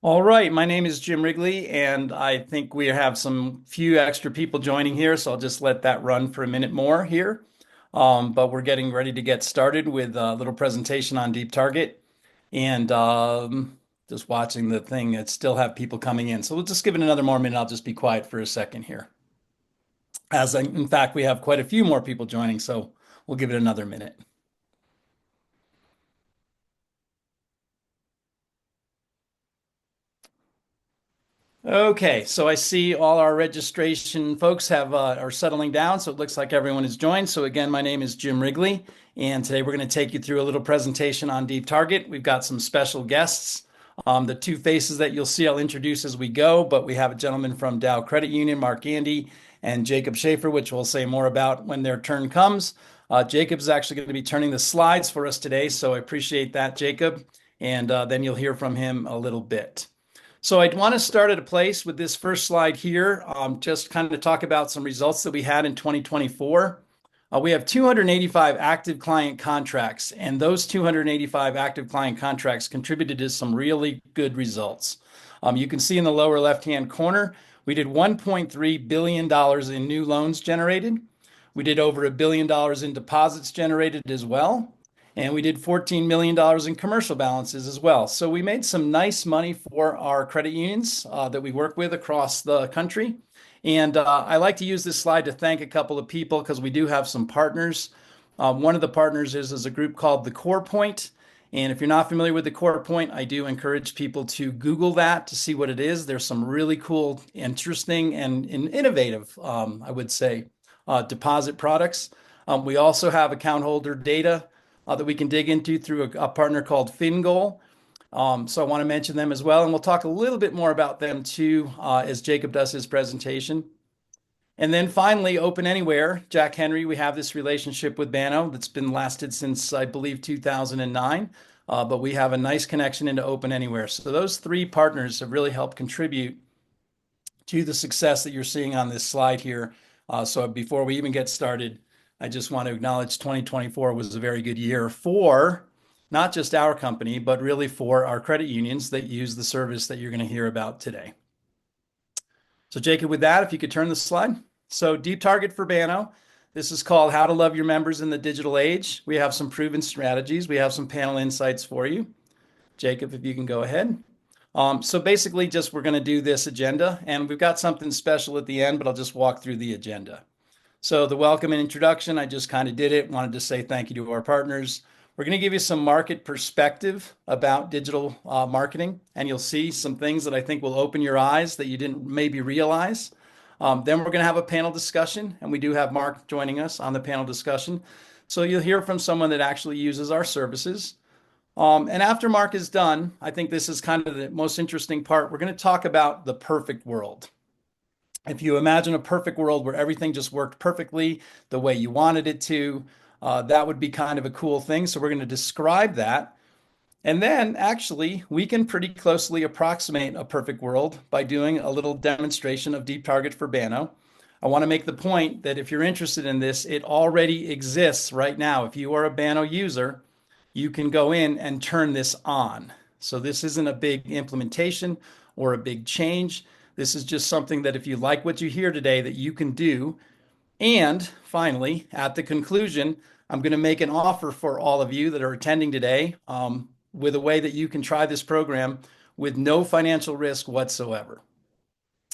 All right, my name is Jim Wrigley, and I think we have some few extra people joining here, so I'll just let that run for a minute more here. But we're getting ready to get started with a little presentation on DeepTarget, and just watching the thing that still have people coming in. So we'll just give it another more minute. I'll just be quiet for a second here. In fact, we have quite a few more people joining, so we'll give it another minute. Okay, so I see all our registration folks have are settling down, so it looks like everyone has joined. So again, my name is Jim Wrigley, and today we're going to take you through a little presentation on DeepTarget. We've got some special guests. The two faces that you'll see I'll introduce as we go, but we have a gentleman from Dow Credit Union, Mark Gandy, and Jacob Schaefer, which we'll say more about when their turn comes. Jacob is actually going to be turning the slides for us today, so I appreciate that, Jacob, and then you'll hear from him a little bit. So I want to start at a place with this first slide here, just kind of talk about some results that we had in 2024. We have 285 active client contracts, and those 285 active client contracts contributed to some really good results. You can see in the lower left-hand corner, we did $1.3 billion in new loans generated. We did over $1 billion in deposits generated as well. And we did $14 million in commercial balances as well. So we made some nice money for our credit unions that we work with across the country. And I like to use this slide to thank a couple of people because we do have some partners. One of the partners is a group called the Core Point. And if you're not familiar with the Core Point, I do encourage people to Google that to see what it is. There's some really cool, interesting, and innovative, I would say, deposit products. We also have account holder data that we can dig into through a partner called FinGoal. So I want to mention them as well. And we'll talk a little bit more about them too as Jacob does his presentation. And then finally, Open Anywhere. Jack Henry, we have this relationship with Banno that's been lasted since, I believe, 2009. But we have a nice connection into Open Anywhere. So those three partners have really helped contribute to the success that you're seeing on this slide here. So before we even get started, I just want to acknowledge 2024 was a very good year for not just our company, but really for our credit unions that use the service that you're going to hear about today. So Jacob, with that, if you could turn the slide. So DeepTarget for Banno. This is called How to Love Your Members in the Digital Age. We have some proven strategies. We have some panel insights for you. Jacob, if you can go ahead. So basically just we're going to do this agenda, and we've got something special at the end, but I'll just walk through the agenda. So the welcome and introduction, I just kind of did it. Wanted to say thank you to our partners. We're going to give you some market perspective about digital marketing, and you'll see some things that I think will open your eyes that you didn't maybe realize. Then we're going to have a panel discussion, and we do have Mark joining us on the panel discussion. So you'll hear from someone that actually uses our services. And after Mark is done, I think this is kind of the most interesting part. We're going to talk about the perfect world. If you imagine a perfect world where everything just worked perfectly the way you wanted it to, that would be kind of a cool thing. So we're going to describe that. And then actually, we can pretty closely approximate a perfect world by doing a little demonstration of DeepTarget for Banno. I want to make the point that if you're interested in this, it already exists right now. If you are a Banno user, you can go in and turn this on. So this isn't a big implementation or a big change. This is just something that if you like what you hear today, that you can do. And finally, at the conclusion, I'm going to make an offer for all of you that are attending today with a way that you can try this program with no financial risk whatsoever.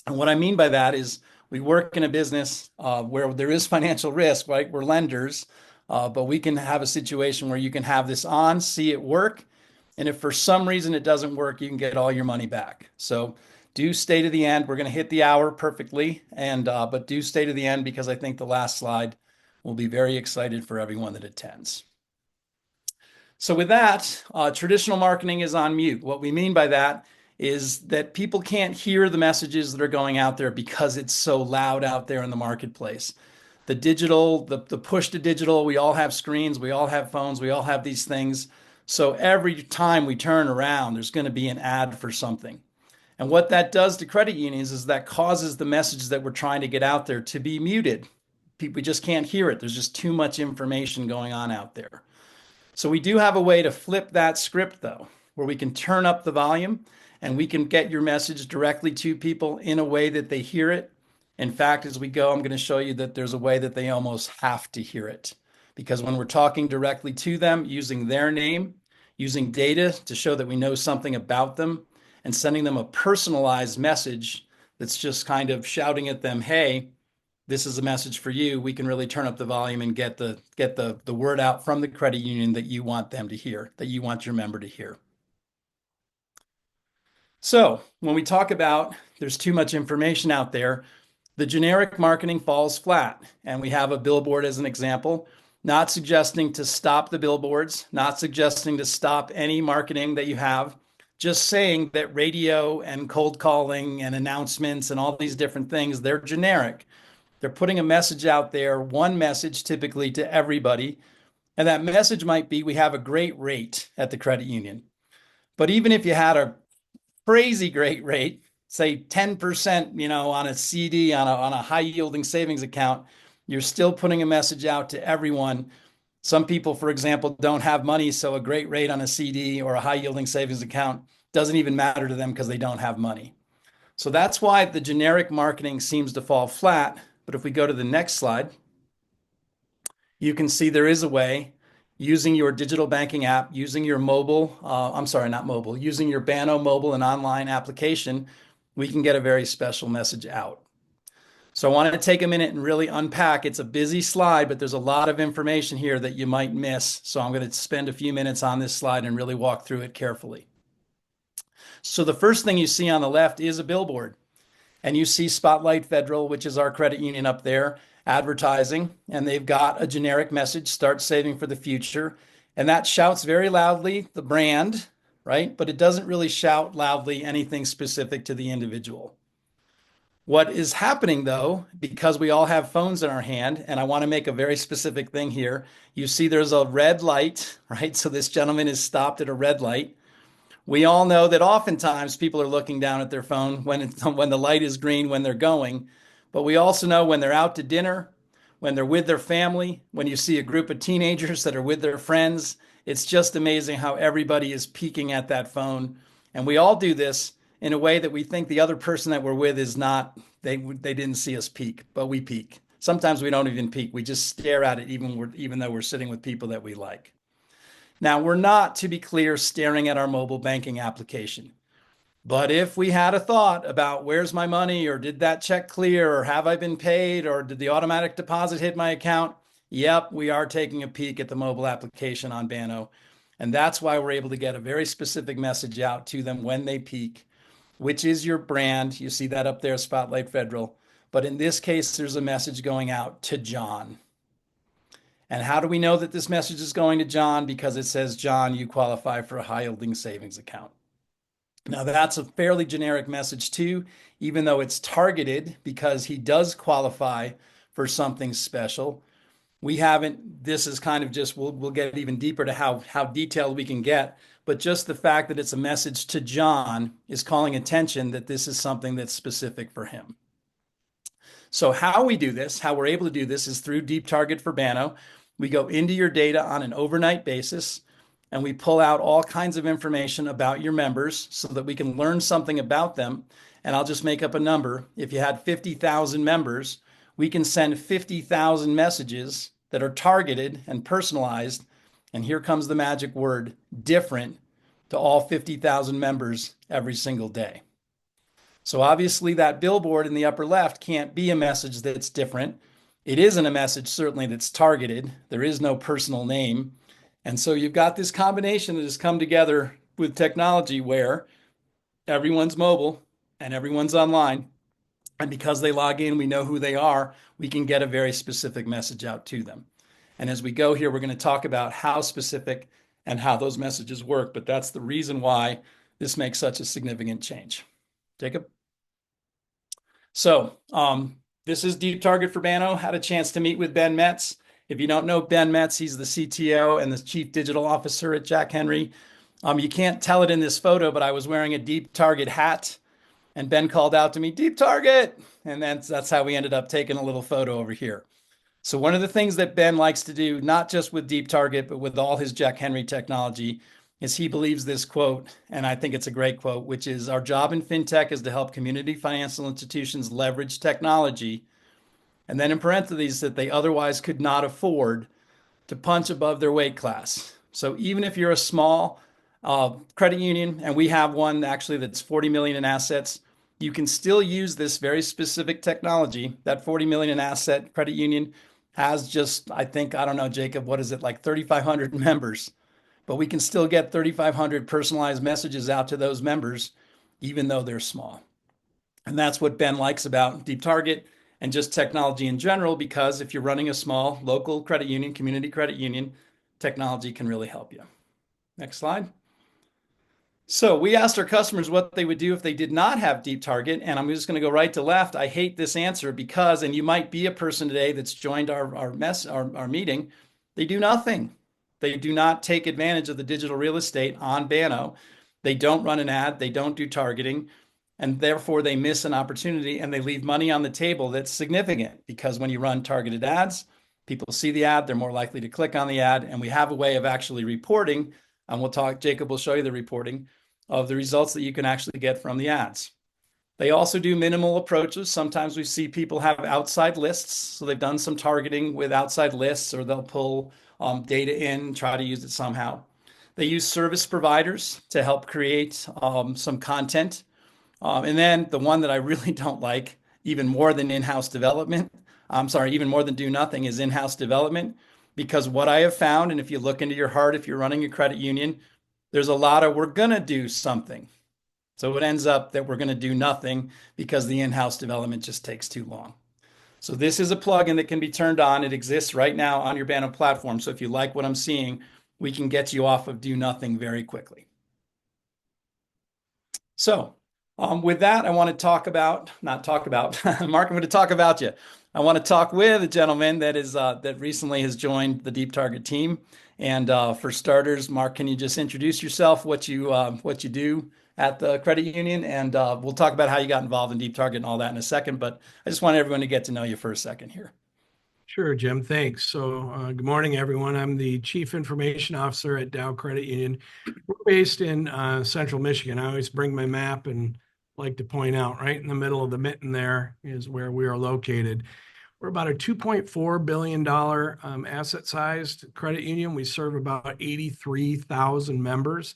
And what I mean by that is we work in a business where there is financial risk, right? We're lenders, but we can have a situation where you can have this on, see it work. And if for some reason it doesn't work, you can get all your money back. So do stay to the end. We're going to hit the hour perfectly, but do stay to the end because I think the last slide will be very excited for everyone that attends. So with that, traditional marketing is on mute. What we mean by that is that people can't hear the messages that are going out there because it's so loud out there in the marketplace. The digital, the push to digital, we all have screens, we all have phones, we all have these things. So every time we turn around, there's going to be an ad for something. And what that does to credit unions is that causes the message that we're trying to get out there to be muted. We just can't hear it. There's just too much information going on out there. So we do have a way to flip that script, though, where we can turn up the volume and we can get your message directly to people in a way that they hear it. In fact, as we go, I'm going to show you that there's a way that they almost have to hear it. Because when we're talking directly to them using their name, using data to show that we know something about them, and sending them a personalized message that's just kind of shouting at them, hey, this is a message for you, we can really turn up the volume and get the word out from the credit union that you want them to hear, that you want your member to hear. So when we talk about there's too much information out there, the generic marketing falls flat. And we have a billboard as an example, not suggesting to stop the billboards, not suggesting to stop any marketing that you have, just saying that radio and cold calling and announcements and all these different things, they're generic. They're putting a message out there, one message typically to everybody. And that message might be, we have a great rate at the credit union. But even if you had a crazy great rate, say 10%, on a CD, on a high yielding savings account, you're still putting a message out to everyone. Some people, for example, don't have money, so a great rate on a CD or a high yielding savings account doesn't even matter to them because they don't have money. So that's why the generic marketing seems to fall flat. But if we go to the next slide, you can see there is a way using your digital banking app, using your mobile, I'm sorry, not mobile, using your Banno mobile and online application, we can get a very special message out. So I wanted to take a minute and really unpack. It's a busy slide, but there's a lot of information here that you might miss. So I'm going to spend a few minutes on this slide and really walk through it carefully. So the first thing you see on the left is a billboard. And you see Spotlight Federal, which is our credit union up there, advertising, and they've got a generic message, start saving for the future. And that shouts very loudly the brand, right? But it doesn't really shout loudly anything specific to the individual. What is happening though, because we all have phones in our hand, and I want to make a very specific thing here. You see there's a red light, right? So this gentleman is stopped at a red light. We all know that oftentimes people are looking down at their phone when the light is green when they're going. But we also know when they're out to dinner, when they're with their family, when you see a group of teenagers that are with their friends, it's just amazing how everybody is peeking at that phone. And we all do this in a way that we think the other person that we're with is not, they didn't see us peek, but we peek. Sometimes we don't even peek. We just stare at it even though we're sitting with people that we like. Now, we're not, to be clear, staring at our mobile banking application. But if we had a thought about where's my money, or did that check clear, or have I been paid, or did the automatic deposit hit my account? Yep, we are taking a peek at the mobile application on Banno. And that's why we're able to get a very specific message out to them when they peek, which is your brand. You see that up there, Spotlight Federal. But in this case, there's a message going out to John. And how do we know that this message is going to John? Because it says, John, you qualify for a high yielding savings account. Now that's a fairly generic message too, even though it's targeted because he does qualify for something special. We haven't, this is kind of just, we'll get even deeper to how detailed we can get, but just the fact that it's a message to John is calling attention that this is something that's specific for him. So how we do this, how we're able to do this is through DeepTarget for Banno. We go into your data on an overnight basis, and we pull out all kinds of information about your members so that we can learn something about them. And I'll just make up a number. If you had 50,000 members, we can send 50,000 messages that are targeted and personalized. And here comes the magic word, different, to all 50,000 members every single day. So obviously that billboard in the upper left can't be a message that's different. It isn't a message certainly that's targeted. There is no personal name. And so you've got this combination that has come together with technology where everyone's mobile and everyone's online. And because they log in, we know who they are. We can get a very specific message out to them. And as we go here, we're going to talk about how specific and how those messages work. But that's the reason why this makes such a significant change. Jacob? So this is DeepTarget for Banno. Had a chance to meet with Ben Metz. If you don't know Ben Metz, he's the CTO and the Chief Digital Officer at Jack Henry. You can't tell it in this photo, but I was wearing a DeepTarget hat, and Ben called out to me, DeepTarget, and that's how we ended up taking a little photo over here. So one of the things that Ben likes to do, not just with DeepTarget, but with all his Jack Henry technology, is he believes this quote, and I think it's a great quote, which is our job in fintech is to help community financial institutions leverage technology, and then in parentheses, that they otherwise could not afford to punch above their weight class. So even if you're a small credit union, and we have one actually that's 40 million in assets, you can still use this very specific technology. That 40 million in asset credit union has just, I think, I don't know, Jacob, what is it, like 3,500 members? But we can still get 3,500 personalized messages out to those members, even though they're small. And that's what Ben likes about DeepTarget and just technology in general, because if you're running a small local credit union, community credit union, technology can really help you. Next slide. So we asked our customers what they would do if they did not have DeepTarget, and I'm just going to go right to left. I hate this answer because, and you might be a person today that's joined our meeting, they do nothing. They do not take advantage of the digital real estate on Banno. They don't run an ad. They don't do targeting, and therefore they miss an opportunity and they leave money on the table that's significant, because when you run targeted ads, people see the ad, they're more likely to click on the ad, and we have a way of actually reporting, and we'll talk, Jacob will show you the reporting of the results that you can actually get from the ads. They also do minimal approaches. Sometimes we see people have outside lists. So they've done some targeting with outside lists, or they'll pull data in, try to use it somehow. They use service providers to help create some content. And then the one that I really don't like, even more than in-house development, I'm sorry, even more than do nothing, is in-house development. Because what I have found, and if you look into your heart, if you're running a credit union, there's a lot of we're going to do something. So it ends up that we're going to do nothing because the in-house development just takes too long. So this is a plugin that can be turned on. It exists right now on your Banno platform. So if you like what I'm seeing, we can get you off of do nothing very quickly. So with that, I want to talk about, not talk about, Mark, I'm going to talk about you. I want to talk with a gentleman that is that recently has joined the DeepTarget team. And for starters, Mark, can you just introduce yourself, what you do at the credit union, and we'll talk about how you got involved in DeepTarget and all that in a second. But I just want everyone to get to know you for a second here. Sure, Jim. Thanks. So, good morning, everyone. I'm the Chief Information Officer at Dow Credit Union. We're based in Central Michigan. I always bring my map and like to point out right in the middle of the mitten there is where we are located. We're about a $2.4 billion asset-sized credit union. We serve about 83,000 members.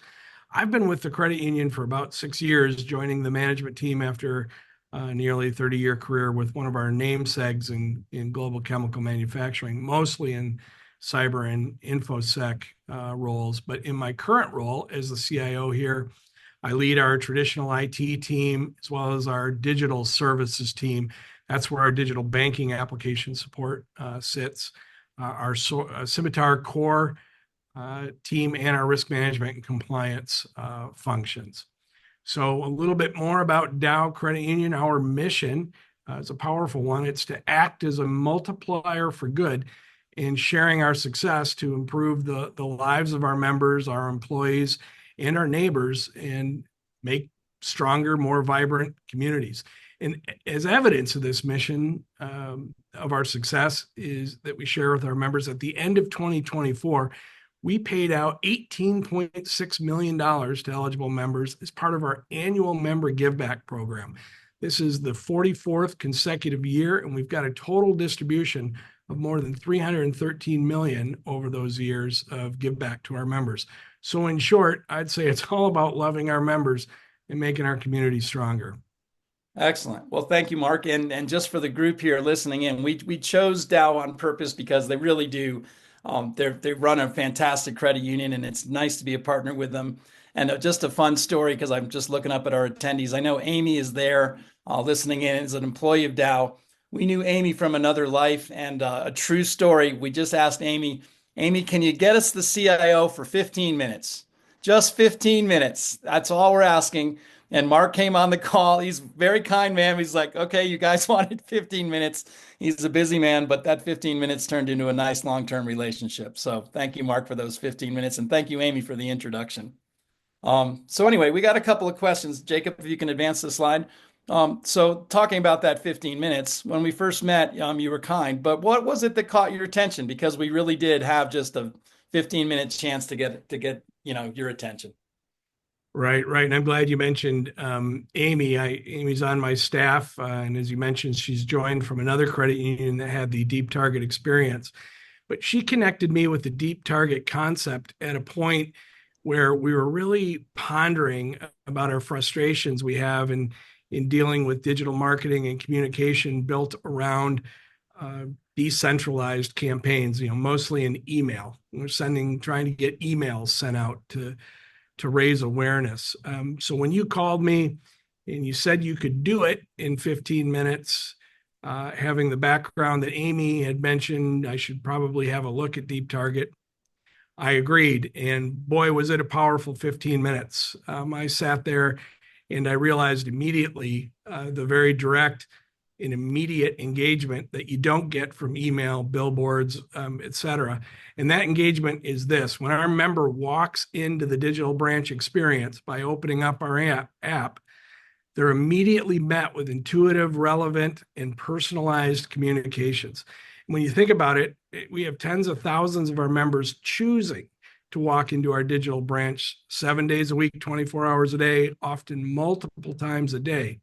I've been with the credit union for about 6 years, joining the management team after nearly 30-year career with one of our namesakes in global chemical manufacturing, mostly in cyber and infosec roles. But in my current role as the CIO here, I lead our traditional IT team as well as our digital services team. That's where our digital banking application support sits, our Scimitar core team, and our risk management and compliance functions. So a little bit more about Dow Credit Union. Our mission is a powerful one. It's to act as a multiplier for good in sharing our success to improve the lives of our members, our employees, and our neighbors, and make stronger, more vibrant communities. And as evidence of this mission, of our success, is that we share with our members at the end of 2024, we paid out $18.6 million to eligible members as part of our annual member give back program. This is the 44th consecutive year, and we've got a total distribution of more than 313 million over those years of give back to our members. So in short, I'd say it's all about loving our members and making our community stronger. Excellent. Well, thank you, Mark. And just for the group here listening in, we chose Dow on purpose because they really do. They run a fantastic credit union, and it's nice to be a partner with them. And just a fun story, because I'm just looking up at our attendees. I know Amy is there listening in as an employee of Dow. We knew Amy from another life, and a true story. We just asked Amy, can you get us the CIO for 15 minutes? Just 15 minutes. That's all we're asking. And Mark came on the call. He's a very kind man. He's like, okay, you guys wanted 15 minutes. He's a busy man, but that 15 minutes turned into a nice long-term relationship. So thank you, Mark, for those 15 minutes. And thank you, Amy, for the introduction. So anyway, we got a couple of questions. Jacob, if you can advance the slide. So talking about that 15 minutes, when we first met, you were kind, but what was it that caught your attention? Because we really did have just a 15-minute chance to get your attention. Right, right. And I'm glad you mentioned Amy. Amy's on my staff, and as you mentioned, she's joined from another credit union that had the DeepTarget experience. But she connected me with the DeepTarget concept at a point where we were really pondering about our frustrations we have in dealing with digital marketing and communication built around uh, decentralized campaigns. Mostly in email. We're trying to get emails sent out to raise awareness. So when you called me and you said you could do it in 15 minutes, having the background that Amy had mentioned, I should probably have a look at DeepTarget. I agreed. And boy, was it a powerful 15 minutes. I sat there and I realized immediately the very direct and immediate engagement that you don't get from email, billboards, et cetera. And that engagement is this: when our member walks into the digital branch experience by opening up our app, they're immediately met with intuitive, relevant, and personalized communications. When you think about it, we have tens of thousands of our members choosing to walk into our digital branch 7 days a week, 24 hours a day, often multiple times a day.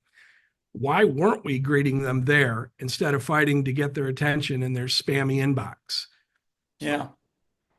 Why weren't we greeting them there instead of fighting to get their attention in their spammy inbox? So, Yeah.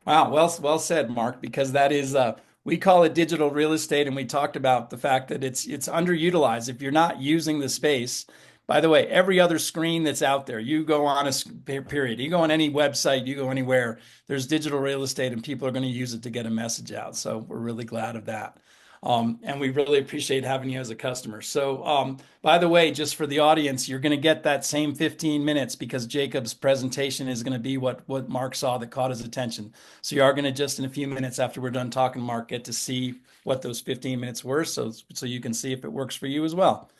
Wow, well said, Mark, because that is we call it digital real estate, and we talked about the fact that it's underutilized. If you're not using the space, by the way, every other screen that's out there, you go on period, you go on any website, you go anywhere, there's digital real estate, and people are going to use it to get a message out. So we're really glad of that. And we really appreciate having you as a customer. So, by the way, just for the audience, you're going to get that same 15 minutes because Jacob's presentation is going to be what Mark saw that caught his attention. So you are going to just in a few minutes after we're done talking, Mark, get to see what those 15 minutes were, so you can see if it works for you as well.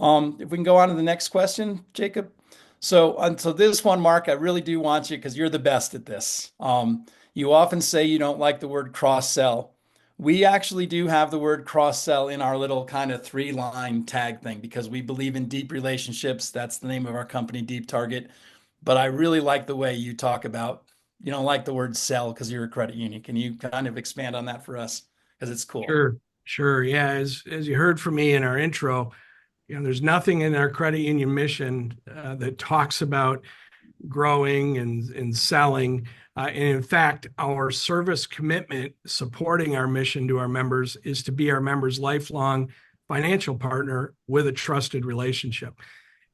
If we can go on to the next question, Jacob. So this one, Mark, I really do want you because you're the best at this. You often say you don't like the word cross sell. We actually do have the word cross sell in our little kind of three-line tag thing because we believe in deep relationships. That's the name of our company, DeepTarget. But I really like the way you talk about, you don't like the word sell because you're a credit union. Can you kind of expand on that for us? Because it's cool. sure, sure. Yeah, as you heard from me in our intro, there's nothing in our credit union mission that talks about growing and selling. And in fact, our service commitment supporting our mission to our members is to be our members' lifelong financial partner with a trusted relationship.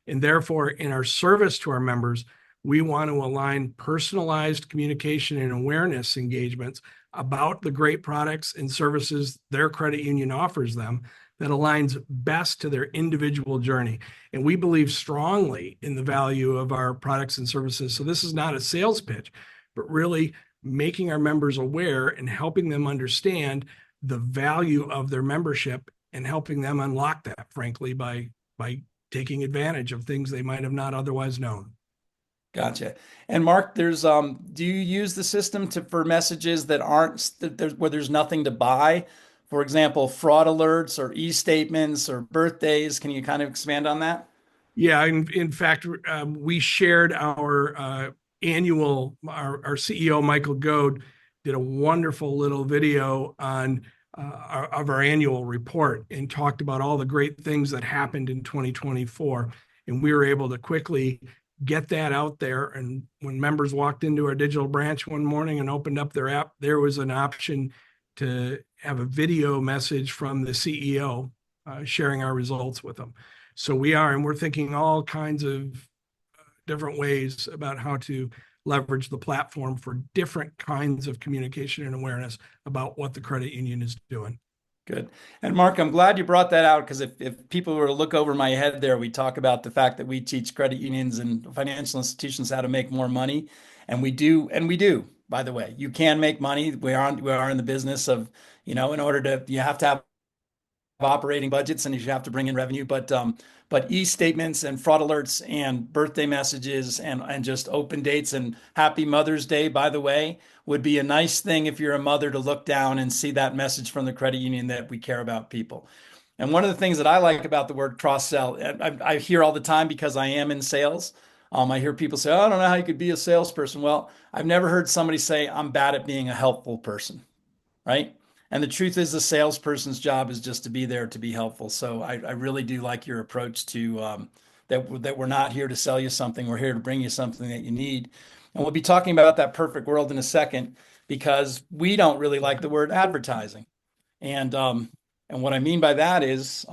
And therefore, in our service to our members, we want to align personalized communication and awareness engagements about the great products and services their credit union offers them that aligns best to their individual journey. And we believe strongly in the value of our products and services. So this is not a sales pitch, but really making our members aware and helping them understand the value of their membership and helping them unlock that, frankly, by taking advantage of things they might have not otherwise known. Gotcha. And Mark, do you use the system for messages that aren't where there's nothing to buy? For example, fraud alerts or e-statements or birthdays. Can you kind of expand on that? Yeah, in fact, we shared our CEO, Michael Goad, did a wonderful little video of our annual report and talked about all the great things that happened in 2024. And we were able to quickly get that out there. And when members walked into our digital branch one morning and opened up their app, there was an option to have a video message from the CEO sharing our results with them. So and we're thinking all kinds of different ways about how to leverage the platform for different kinds of communication and awareness about what the credit union is doing. Good. And Mark, I'm glad you brought that out because if people were to look over my head there, we talk about the fact that we teach credit unions and financial institutions how to make more money. And we do, by the way. You can make money. We are in the business of, you have to have operating budgets and you have to bring in revenue. But e-statements and fraud alerts and birthday messages and just open dates and happy Mother's Day, by the way, would be a nice thing if you're a mother to look down and see that message from the credit union that we care about people. And one of the things that I like about the word cross sell, I hear all the time because I am in sales. I hear people say, oh, I don't know how you could be a salesperson. Well, I've never heard somebody say, I'm bad at being a helpful person, right? And the truth is, the salesperson's job is just to be there to be helpful. So I really do like your approach to that we're not here to sell you something. We're here to bring you something that you need. And we'll be talking about that perfect world in a second because we don't really like the word advertising. And and what I mean by that is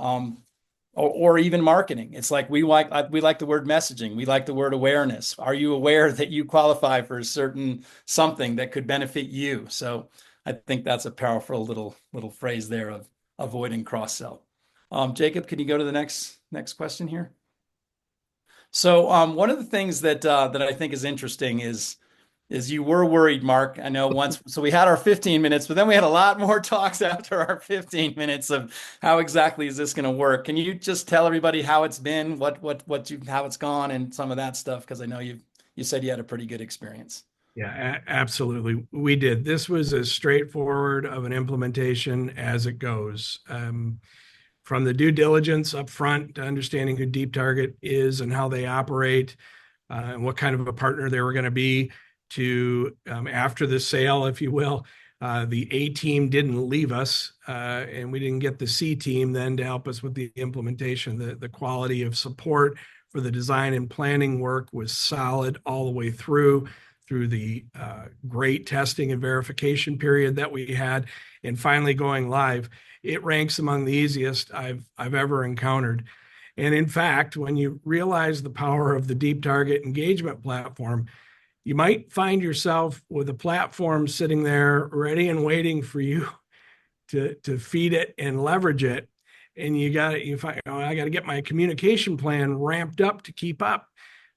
or even marketing. It's like we like the word messaging. We like the word awareness. Are you aware that you qualify for a certain something that could benefit you? So I think that's a powerful little phrase there of avoiding cross sell. Jacob, can you go to the next question here? So one of the things that I think is interesting is you were worried, Mark. I know once, so we had our 15 minutes, but then we had a lot more talks after our 15 minutes of how exactly is this going to work. Can you just tell everybody how it's been, how it's gone, and some of that stuff? Because I know you said you had a pretty good experience. Yeah, absolutely. We did. This was as straightforward of an implementation as it goes. From the due diligence up front to understanding who DeepTarget is and how they operate, and what kind of a partner they were going to be, to after the sale, if you will. The A team didn't leave us, and we didn't get the C team then to help us with the implementation. The quality of support for the design and planning work was solid all the way through the great testing and verification period that we had, and finally going live. It ranks among the easiest I've ever encountered. And in fact, when you realize the power of the DeepTarget engagement platform, you might find yourself with a platform sitting there ready and waiting for you to feed it and leverage it. And I got to get my communication plan ramped up to keep up,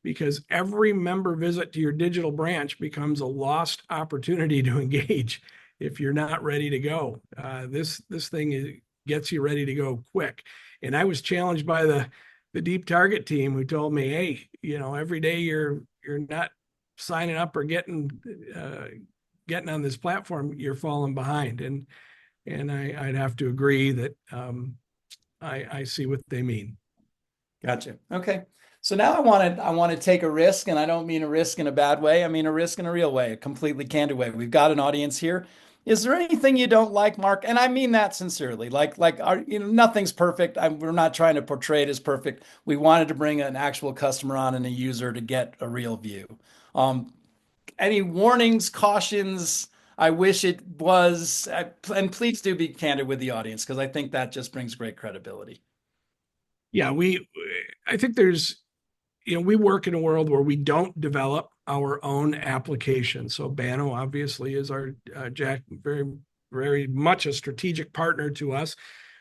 because every member visit to your digital branch becomes a lost opportunity to engage if you're not ready to go. This thing gets you ready to go quick. And I was challenged by the DeepTarget team, who told me, hey, every day you're not signing up or getting on this platform, you're falling behind. And I'd have to agree that I see what they mean. Gotcha. Okay. So now I want to take a risk, and I don't mean a risk in a bad way. I mean a risk in a real way, a completely candid way. We've got an audience here. Is there anything you don't like, Mark? And I mean that sincerely. Nothing's perfect. We're not trying to portray it as perfect. We wanted to bring an actual customer on and a user to get a real view. Um, any warnings, cautions? I wish it was, and please do be candid with the audience because I think that just brings great credibility. Yeah, I think we work in a world where we don't develop our own application. So Banno obviously is our Jack, very, very much a strategic partner to us.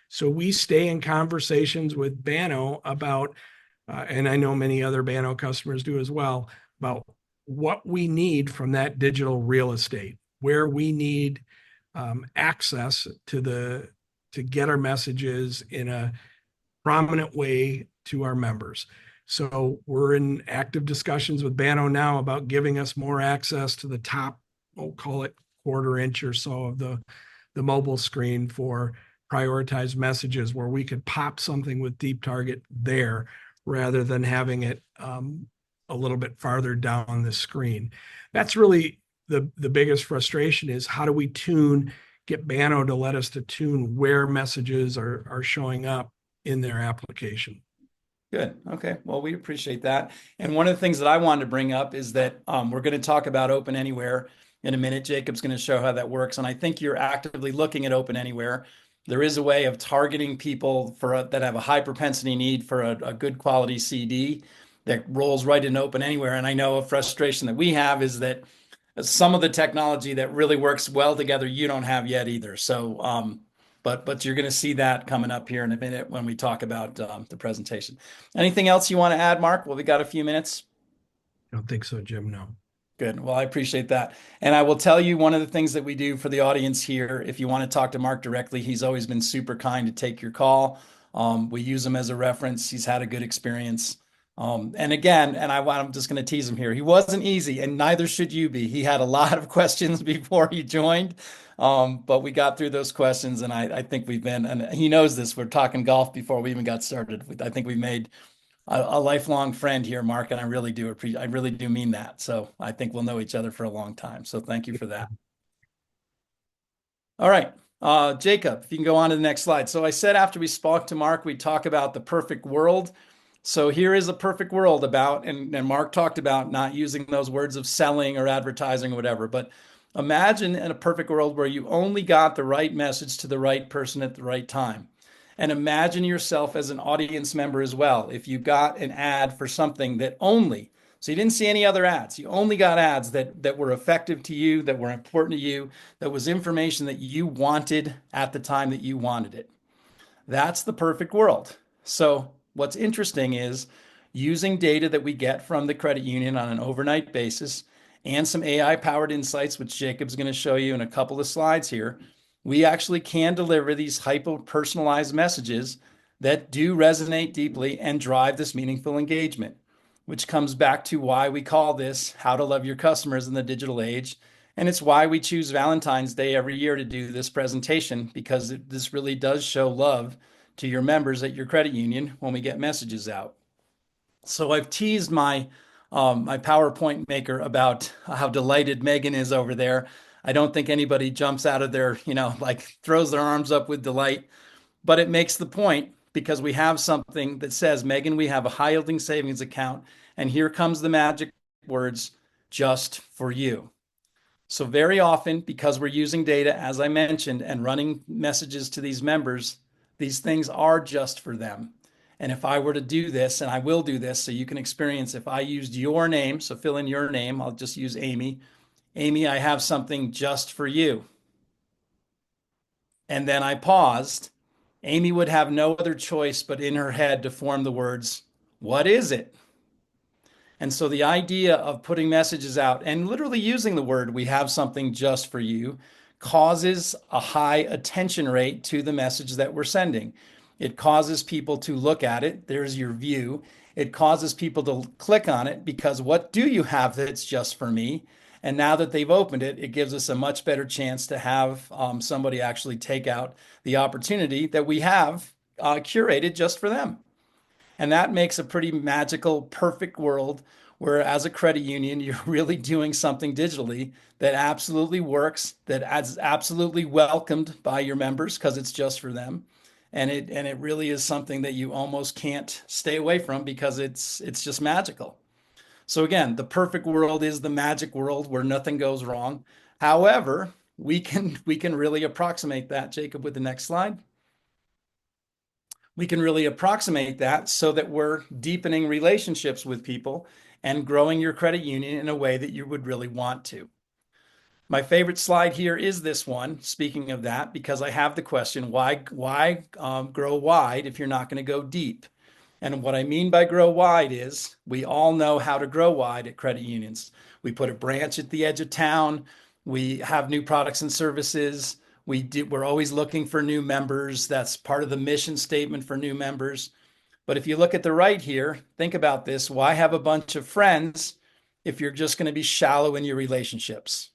So we stay in conversations with Banno about, and I know many other Banno customers do as well, about what we need from that digital real estate, where we need access to get our messages in a prominent way to our members. So we're in active discussions with Banno now about giving us more access to the top, we'll call it quarter inch or so of the mobile screen for prioritized messages, where we could pop something with DeepTarget there rather than having it a little bit farther down the screen. That's really the biggest frustration, is how do we get Banno to let us to tune where messages are showing up in their application. Good. Okay. Well, we appreciate that. And one of the things that I wanted to bring up is that we're going to talk about Open Anywhere in a minute. Jacob's going to show how that works. And I think you're actively looking at Open Anywhere. There is a way of targeting people that have a high propensity need for a good quality CD that rolls right into Open Anywhere. And I know a frustration that we have is that some of the technology that really works well together, you don't have yet either. So, but you're going to see that coming up here in a minute when we talk about the presentation. Anything else you want to add, Mark? Well, we got a few minutes. I don't think so, Jim. No. Good. Well, I appreciate that. And I will tell you one of the things that we do for the audience here, if you want to talk to Mark directly, he's always been super kind to take your call. We use him as a reference. He's had a good experience. And again, I'm just going to tease him here. He wasn't easy, and neither should you be. He had a lot of questions before he joined, but we got through those questions, and I think and he knows this. We're talking golf before we even got started. I think we made a lifelong friend here, Mark, and I really do appreciate, I really do mean that. So I think we'll know each other for a long time. So thank you for that. All right. Jacob, if you can go on to the next slide. So I said after we spoke to Mark, we'd talk about the perfect world. So here is a perfect world about, and Mark talked about not using those words of selling or advertising or whatever, but imagine in a perfect world where you only got the right message to the right person at the right time. And imagine yourself as an audience member as well. If you got an ad for something that only, so you didn't see any other ads, you only got ads that were effective to you, that were important to you, that was information that you wanted at the time that you wanted it. That's the perfect world. So, what's interesting is using data that we get from the credit union on an overnight basis and some AI powered insights, which Jacob's going to show you in a couple of slides here, we actually can deliver these hyper personalized messages that do resonate deeply and drive this meaningful engagement, which comes back to why we call this How to Love Your Customers in the Digital Age. And it's why we choose Valentine's Day every year to do this presentation, because this really does show love to your members at your credit union when we get messages out. So I've teased my PowerPoint maker about how delighted Megan is over there. I don't think anybody jumps out of their, like throws their arms up with delight, but it makes the point because we have something that says, Megan, we have a high yielding savings account, and here comes the magic words, just for you. So very often, because we're using data, as I mentioned, and running messages to these members, these things are just for them. And if I were to do this, and I will do this so you can experience, if I used your name, so fill in your name, I'll just use Amy. Amy, I have something just for you. And then I paused. Amy would have no other choice but in her head to form the words, what is it? And so the idea of putting messages out and literally using the word, we have something just for you, causes a high attention rate to the message that we're sending. It causes people to look at it. There's your view. It causes people to click on it because what do you have that's just for me? And now that they've opened it, it gives us a much better chance to have somebody actually take out the opportunity that we have curated just for them. And that makes a pretty magical, perfect world where, as a credit union, you're really doing something digitally that absolutely works, that is absolutely welcomed by your members because it's just for them. And it really is something that you almost can't stay away from because it's just magical. So again, the perfect world is the magic world where nothing goes wrong. However, we can really approximate that, Jacob, with the next slide. We can really approximate that so that we're deepening relationships with people and growing your credit union in a way that you would really want to. My favorite slide here is this one, speaking of that, because I have the question, why grow wide if you're not going to go deep? And what I mean by grow wide is we all know how to grow wide at credit unions. We put a branch at the edge of town. We have new products and services. We're always looking for new members. That's part of the mission statement for new members. But if you look at the right here, think about this. Why have a bunch of friends if you're just going to be shallow in your relationships?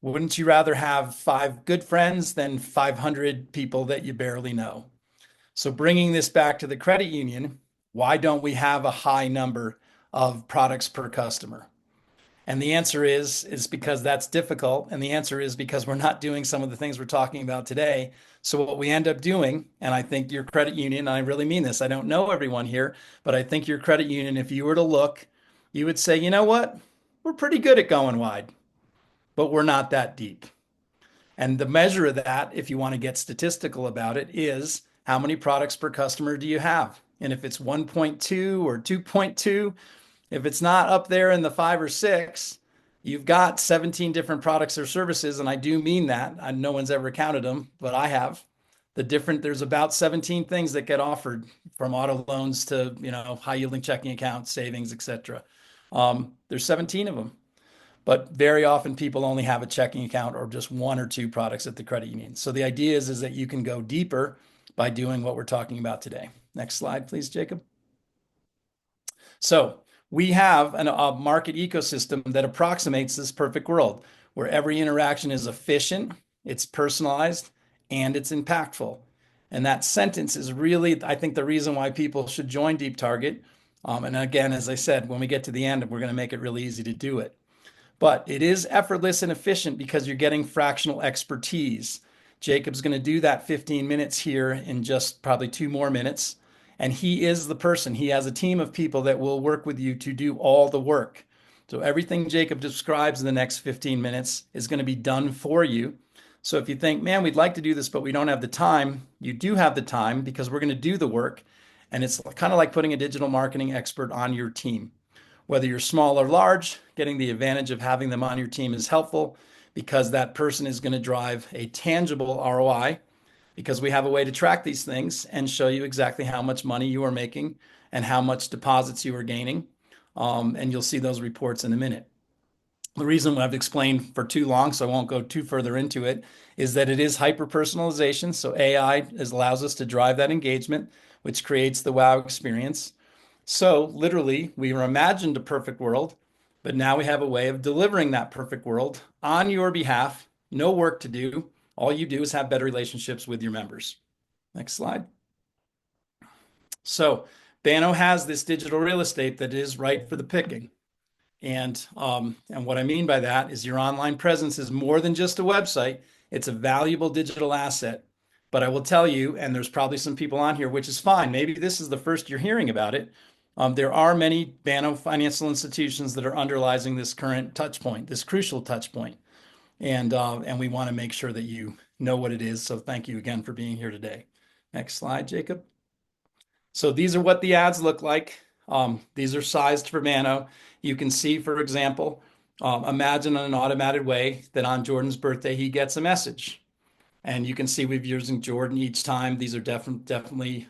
Wouldn't you rather have 5 good friends than 500 people that you barely know? So bringing this back to the credit union, why don't we have a high number of products per customer? And the answer is because that's difficult. And the answer is because we're not doing some of the things we're talking about today. So what we end up doing, and I think your credit union, and I really mean this, I don't know everyone here, but I think your credit union, if you were to look, you would say, you know what? We're pretty good at going wide, but we're not that deep. And the measure of that, if you want to get statistical about it, is how many products per customer do you have? And if it's 1.2 or 2.2, if it's not up there in the 5 or 6, you've got 17 different products or services. And I do mean that. No one's ever counted them, but I have. There's about 17 things that get offered, from auto loans to, high yielding checking accounts, savings, etc. There's 17 of them. But very often people only have a checking account or just 1 or 2 products at the credit union. So the idea is that you can go deeper by doing what we're talking about today. Next slide, please, Jacob. So we have a market ecosystem that approximates this perfect world where every interaction is efficient, it's personalized, and it's impactful. And that sentence is really, I think, the reason why people should join DeepTarget. And again, as I said, when we get to the end, we're going to make it really easy to do it. But it is effortless and efficient because you're getting fractional expertise. Jacob's going to do that 15 minutes here in just probably 2 more minutes. And he is the person. He has a team of people that will work with you to do all the work. So everything Jacob describes in the next 15 minutes is going to be done for you. So if you think, man, we'd like to do this, but we don't have the time, you do have the time because we're going to do the work. And it's kind of like putting a digital marketing expert on your team. Whether you're small or large, getting the advantage of having them on your team is helpful because that person is going to drive a tangible ROI because we have a way to track these things and show you exactly how much money you are making and how much deposits you are gaining. And you'll see those reports in a minute. The reason I've explained for too long, so I won't go too further into it, is that it is hyper personalization. So AI allows us to drive that engagement, which creates the wow experience. So literally, we were imagined a perfect world, but now we have a way of delivering that perfect world on your behalf. No work to do. All you do is have better relationships with your members. Next slide. So Banno has this digital real estate that is right for the picking. And what I mean by that is your online presence is more than just a website. It's a valuable digital asset. But I will tell you, and there's probably some people on here, which is fine. Maybe this is the first you're hearing about it. There are many Banno financial institutions that are underlying this current touch point, this crucial touch point. And we want to make sure that you know what it is. So thank you again for being here today. Next slide, Jacob. So these are what the ads look like. These are sized for Banno. You can see, for example, imagine in an automated way that on Jordan's birthday, he gets a message. And you can see we've using Jordan each time. These are definitely,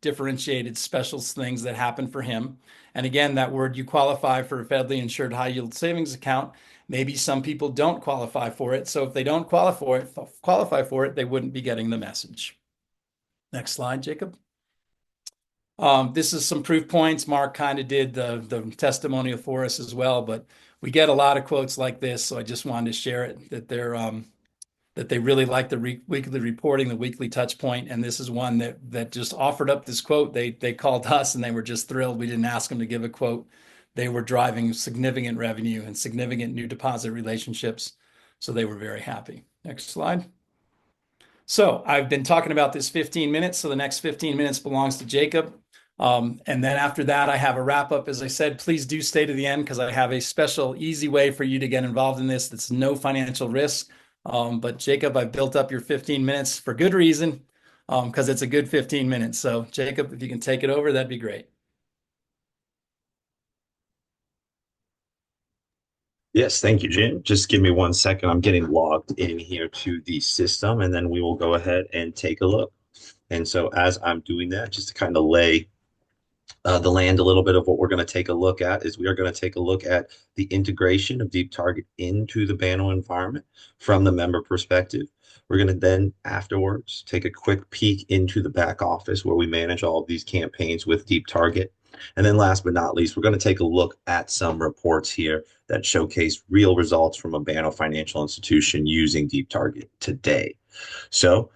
differentiated special things that happen for him. And again, that word, you qualify for a federally insured high yield savings account. Maybe some people don't qualify for it. So if they don't qualify for it, they wouldn't be getting the message. Next slide, Jacob. This is some proof points. Mark kind of did the testimonial for us as well, but we get a lot of quotes like this. So I just wanted to share it that they really like the weekly reporting, the weekly touch point. And this is one that just offered up this quote. They called us and they were just thrilled. We didn't ask them to give a quote. They were driving significant revenue and significant new deposit relationships. So they were very happy. Next slide. So I've been talking about this 15 minutes. So the next 15 minutes belongs to Jacob. And then after that, I have a wrap up. As I said, please do stay to the end because I have a special, easy way for you to get involved in this. That's no financial risk. But Jacob, I've built up your 15 minutes for good reason because it's a good 15 minutes. So Jacob, if you can take it over, that'd be great. Yes, thank you, Jim. Just give me 1 second. I'm getting logged in here to the system, and then we will go ahead and take a look. And so as I'm doing that, just to kind of lay the land a little bit of what we're going to take a look at is we are going to take a look at the integration of DeepTarget into the Banno environment from the member perspective. We're going to then afterwards take a quick peek into the back office where we manage all of these campaigns with DeepTarget. And then last but not least, we're going to take a look at some reports here that showcase real results from a Banno financial institution using DeepTarget today. So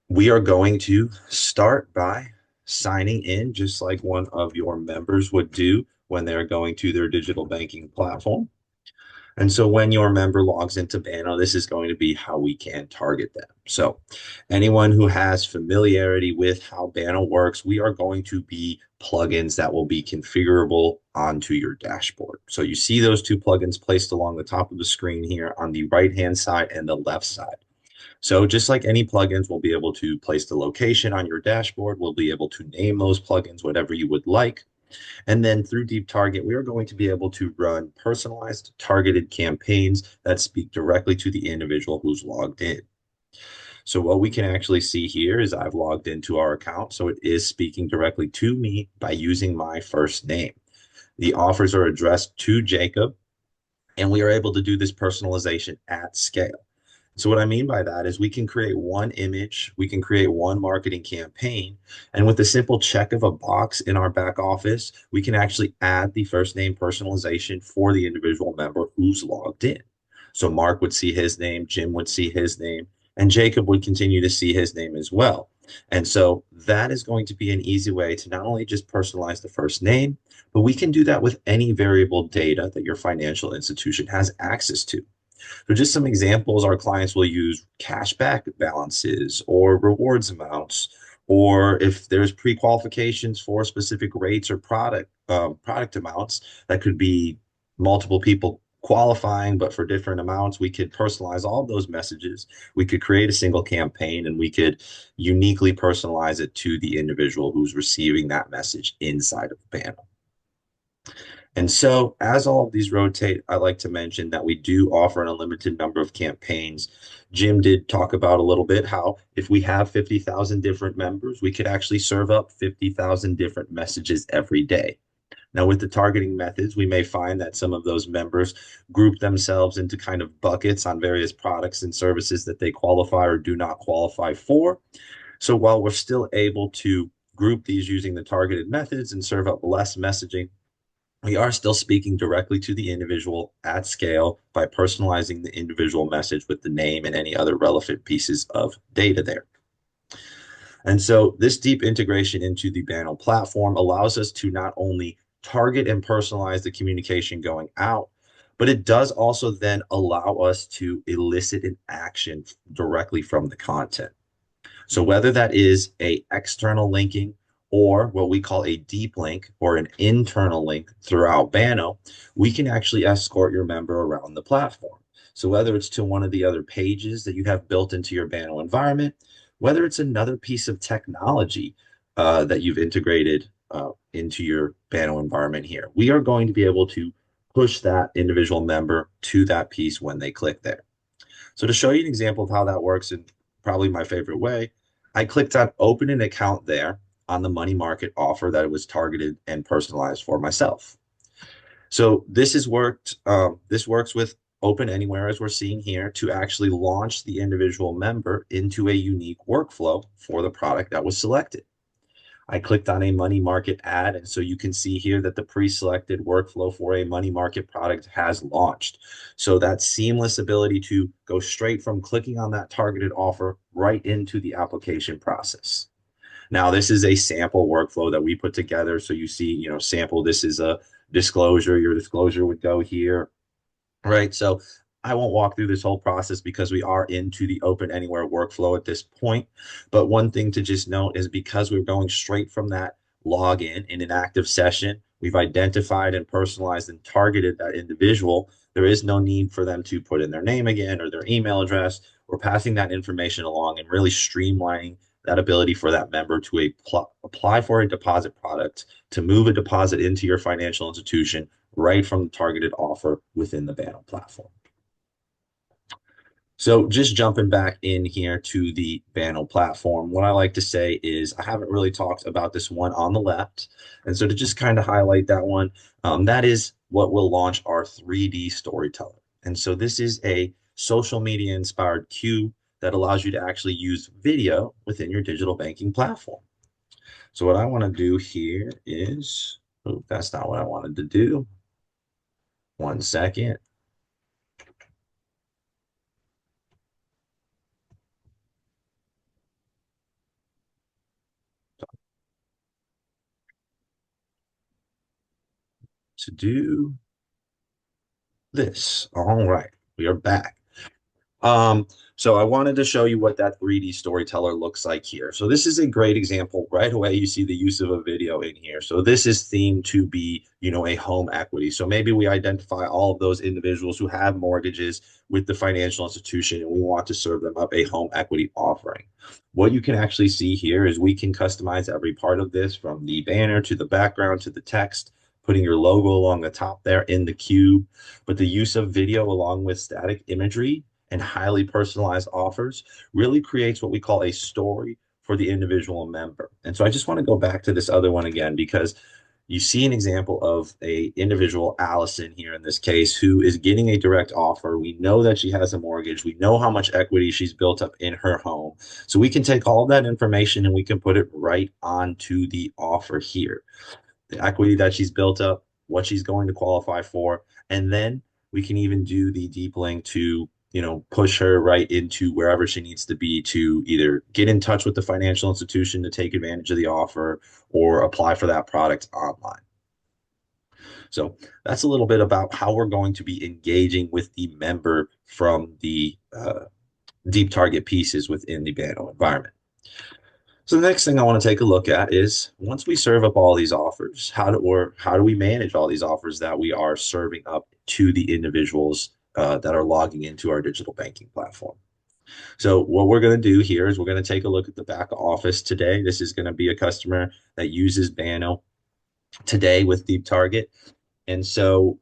we are going to start by signing in just like one of your members would do when they're going to their digital banking platform. And so when your member logs into Banno, this is going to be how we can target them. So anyone who has familiarity with how Banno works, we are going to be plugins that will be configurable onto your dashboard. So you see those two plugins placed along the top of the screen here on the right-hand side and the left side. So just like any plugins, we'll be able to place the location on your dashboard. We'll be able to name those plugins whatever you would like. And then through DeepTarget, we are going to be able to run personalized targeted campaigns that speak directly to the individual who's logged in. So what we can actually see here is I've logged into our account. So it is speaking directly to me by using my first name. The offers are addressed to Jacob, and we are able to do this personalization at scale. So what I mean by that is we can create one image, we can create one marketing campaign, and with a simple check of a box in our back office, we can actually add the first name personalization for the individual member who's logged in. So Mark would see his name, Jim would see his name, and Jacob would continue to see his name as well. And so that is going to be an easy way to not only just personalize the first name, but we can do that with any variable data that your financial institution has access to. So just some examples, our clients will use cashback balances or rewards amounts, or if there's pre-qualifications for specific rates or product amounts, that could be multiple people qualifying, but for different amounts, we could personalize all of those messages. We could create a single campaign and we could uniquely personalize it to the individual who's receiving that message inside of Banno. And so, as all of these rotate, I like to mention that we do offer an unlimited number of campaigns. Jim did talk about a little bit how if we have 50,000 different members, we could actually serve up 50,000 different messages every day. Now, with the targeting methods, we may find that some of those members group themselves into kind of buckets on various products and services that they qualify or do not qualify for. So while we're still able to group these using the targeted methods and serve up less messaging, we are still speaking directly to the individual at scale by personalizing the individual message with the name and any other relevant pieces of data there. And so this deep integration into the Banno platform allows us to not only target and personalize the communication going out, but it does also then allow us to elicit an action directly from the content. So whether that is a external linking or what we call a deep link or an internal link throughout Banno, we can actually escort your member around the platform. So whether it's to one of the other pages that you have built into your Banno environment, whether it's another piece of technology that you've integrated into your Banno environment here, we are going to be able to push that individual member to that piece when they click there. So to show you an example of how that works in probably my favorite way, I clicked on open an account there on the money market offer that it was targeted and personalized for myself. So this has worked. This works with Open Anywhere, as we're seeing here, to actually launch the individual member into a unique workflow for the product that was selected. I clicked on a money market ad, and so you can see here that the pre-selected workflow for a money market product has launched. So that seamless ability to go straight from clicking on that targeted offer right into the application process. Now, this is a sample workflow that we put together. So you see, sample, this is a disclosure. Your disclosure would go here, right? So I won't walk through this whole process because we are into the Open Anywhere workflow at this point. But one thing to just note is because we're going straight from that login in an active session, we've identified and personalized and targeted that individual. There is no need for them to put in their name again or their email address. We're passing that information along and really streamlining that ability for that member to apply for a deposit product, to move a deposit into your financial institution right from the targeted offer within the Banno platform. So just jumping back in here to the Banno platform, what I like to say is I haven't really talked about this one on the left. And so to just kind of highlight that one, that is what will launch our 3D storyteller. And so this is a social media inspired cue that allows you to actually use video within your digital banking platform. So what I want to do here is, oh, that's not what I wanted to do. One second. To do this. All right, we are back. So I wanted to show you what that 3D storyteller looks like here. So this is a great example. Right away, you see the use of a video in here. So this is themed to be, a home equity. So maybe we identify all of those individuals who have mortgages with the financial institution and we want to serve them up a home equity offering. What you can actually see here is we can customize every part of this from the banner to the background to the text, putting your logo along the top there in the cube. But the use of video along with static imagery and highly personalized offers really creates what we call a story for the individual member. And so I just want to go back to this other one again because you see an example of a individual, Allison here in this case, who is getting a direct offer. We know that she has a mortgage. We know how much equity she's built up in her home. So we can take all of that information and we can put it right onto the offer here. The equity that she's built up, what she's going to qualify for, and then we can even do the deep link to push her right into wherever she needs to be to either get in touch with the financial institution to take advantage of the offer or apply for that product online. So that's a little bit about how we're going to be engaging with the member from the DeepTarget pieces within the Banno environment. So the next thing I want to take a look at is once we serve up all these offers, how do we manage all these offers that we are serving up to the individuals that are logging into our digital banking platform? So what we're going to do here is we're going to take a look at the back office today. This is going to be a customer that uses Banno today with DeepTarget. And so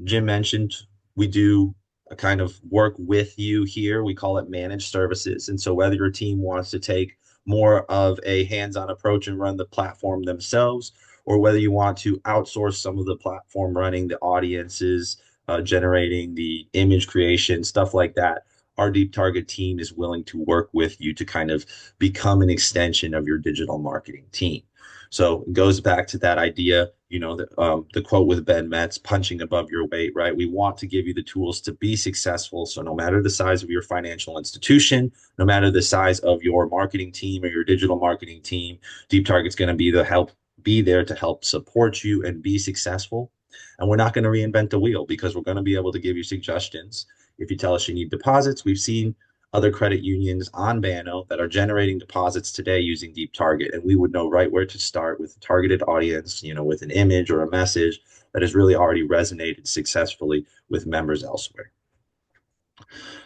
Jim mentioned we do a kind of work with you here. We call it managed services. And so whether your team wants to take more of a hands-on approach and run the platform themselves, or whether you want to outsource some of the platform running, the audiences, generating the image creation, stuff like that, our DeepTarget team is willing to work with you to kind of become an extension of your digital marketing team. So it goes back to that idea, the quote with Ben Metz, punching above your weight, right? We want to give you the tools to be successful. So no matter the size of your financial institution, no matter the size of your marketing team or your digital marketing team, DeepTarget's going to be there to help support you and be successful. And we're not going to reinvent the wheel because we're going to be able to give you suggestions. If you tell us you need deposits, we've seen other credit unions on Banno that are generating deposits today using DeepTarget, and we would know right where to start with a targeted audience, with an image or a message that has really already resonated successfully with members elsewhere.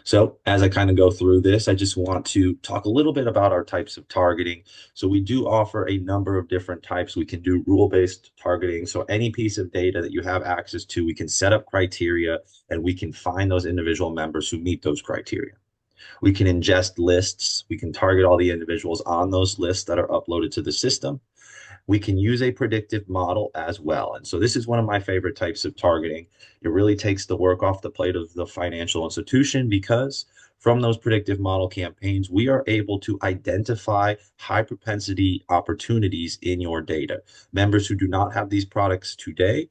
So as I kind of go through this, I just want to talk a little bit about our types of targeting. So we do offer a number of different types. We can do rule-based targeting. So any piece of data that you have access to, we can set up criteria and we can find those individual members who meet those criteria. We can ingest lists. We can target all the individuals on those lists that are uploaded to the system. We can use a predictive model as well. And so this is one of my favorite types of targeting. It really takes the work off the plate of the financial institution because from those predictive model campaigns, we are able to identify high propensity opportunities in your data. Members who do not have these products today,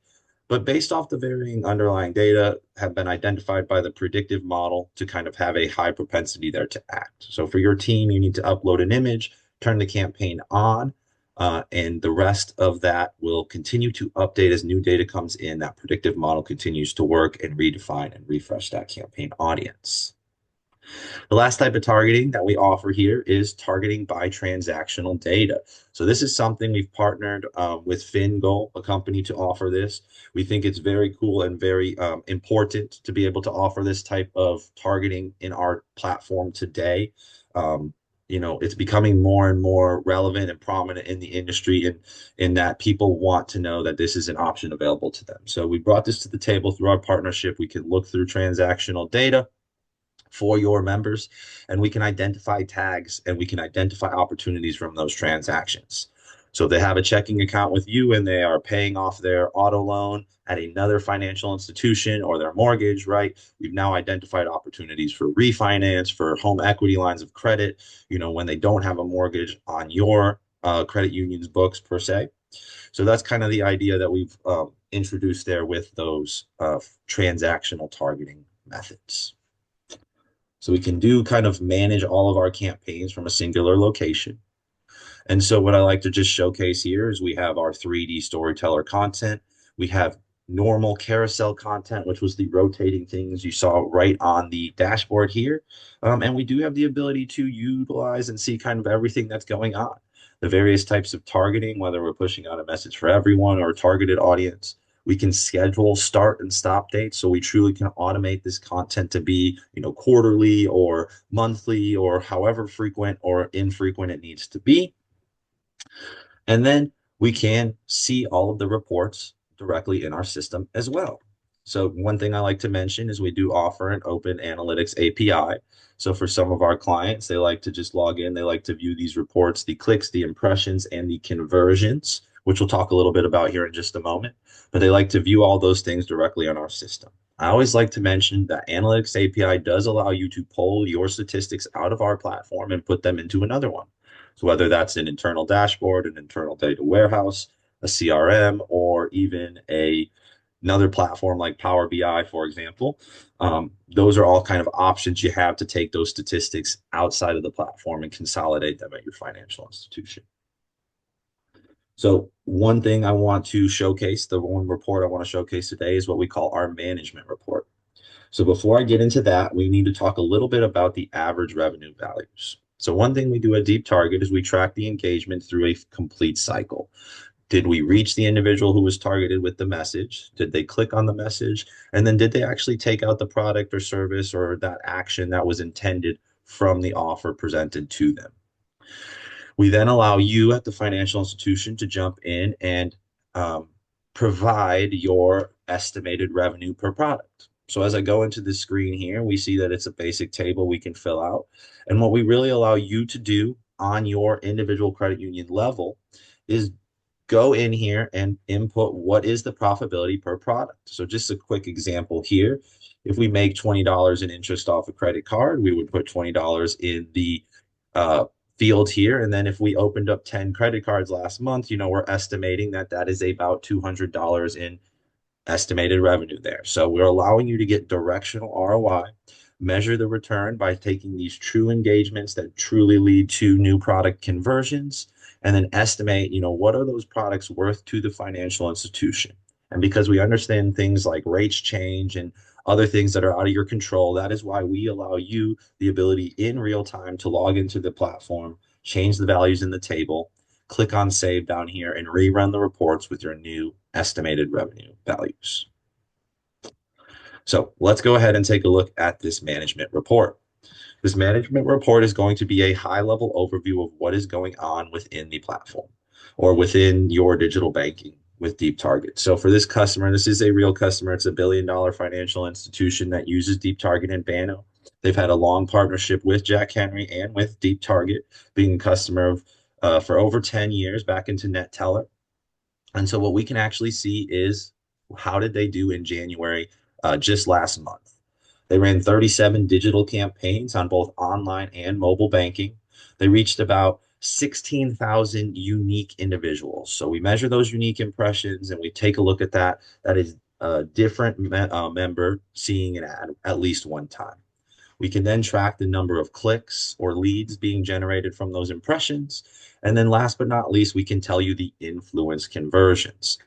but based off the varying underlying data, have been identified by the predictive model to kind of have a high propensity there to act. So for your team, you need to upload an image, turn the campaign on, and the rest of that will continue to update as new data comes in. That predictive model continues to work and redefine and refresh that campaign audience. The last type of targeting that we offer here is targeting by transactional data. So this is something we've partnered with FinGoal, a company, to offer this. We think it's very cool and very important to be able to offer this type of targeting in our platform today. It's becoming more and more relevant and prominent in the industry, and in that people want to know that this is an option available to them. So we brought this to the table through our partnership. We can look through transactional data for your members, and we can identify tags and we can identify opportunities from those transactions. So if they have a checking account with you and they are paying off their auto loan at another financial institution or their mortgage, right? We've now identified opportunities for refinance, for home equity lines of credit, when they don't have a mortgage on your credit union's books per se. So that's kind of the idea that we've introduced there with those transactional targeting methods. So we can kind of manage all of our campaigns from a singular location. And so what I like to just showcase here is we have our 3D storyteller content. We have normal carousel content, which was the rotating things you saw right on the dashboard here. And we do have the ability to utilize and see kind of everything that's going on. The various types of targeting, whether we're pushing out a message for everyone or a targeted audience. We can schedule start and stop dates, so we truly can automate this content to be, quarterly or monthly or however frequent or infrequent it needs to be. And then we can see all of the reports directly in our system as well. So one thing I like to mention is we do offer an open analytics API. So for some of our clients, they like to just log in. They like to view these reports, the clicks, the impressions, and the conversions, which we'll talk a little bit about here in just a moment. But they like to view all those things directly on our system. I always like to mention that Analytics API does allow you to pull your statistics out of our platform and put them into another one. So whether that's an internal dashboard, an internal data warehouse, a CRM, or even a another platform like Power BI, for example. Those are all kind of options you have to take those statistics outside of the platform and consolidate them at your financial institution. So one thing I want to showcase, the one report I want to showcase today is what we call our management report. So before I get into that, we need to talk a little bit about the average revenue values. So one thing we do at DeepTarget is we track the engagement through a complete cycle. Did we reach the individual who was targeted with the message? Did they click on the message? And then did they actually take out the product or service or that action that was intended from the offer presented to them? We then allow you at the financial institution to jump in and um, provide your estimated revenue per product. So as I go into the screen here, we see that it's a basic table we can fill out. And what we really allow you to do on your individual credit union level is go in here and input what is the profitability per product. So just a quick example here. If we make $20 in interest off a credit card, we would put $20 in the uh, field here. And then if we opened up 10 credit cards last month, we're estimating that that is about $200 in estimated revenue there. So we're allowing you to get directional ROI, measure the return by taking these true engagements that truly lead to new product conversions, and then estimate, what are those products worth to the financial institution? And because we understand things like rates change and other things that are out of your control, that is why we allow you the ability in real time to log into the platform, change the values in the table, click on save down here, and rerun the reports with your new estimated revenue values. So let's go ahead and take a look at this management report. This management report is going to be a high-level overview of what is going on within the platform or within your digital banking with DeepTarget. So for this customer, this is a real customer. It's a billion-dollar financial institution that uses DeepTarget and Banno. They've had a long partnership with Jack Henry and with DeepTarget, being a customer for over 10 years back into NetTeller. And so what we can actually see is how did they do in January just last month? They ran 37 digital campaigns on both online and mobile banking. They reached about 16,000 unique individuals. So we measure those unique impressions and we take a look at that. That is a different member seeing an ad at least one time. We can then track the number of clicks or leads being generated from those impressions. And then last but not least, we can tell you the influence conversions.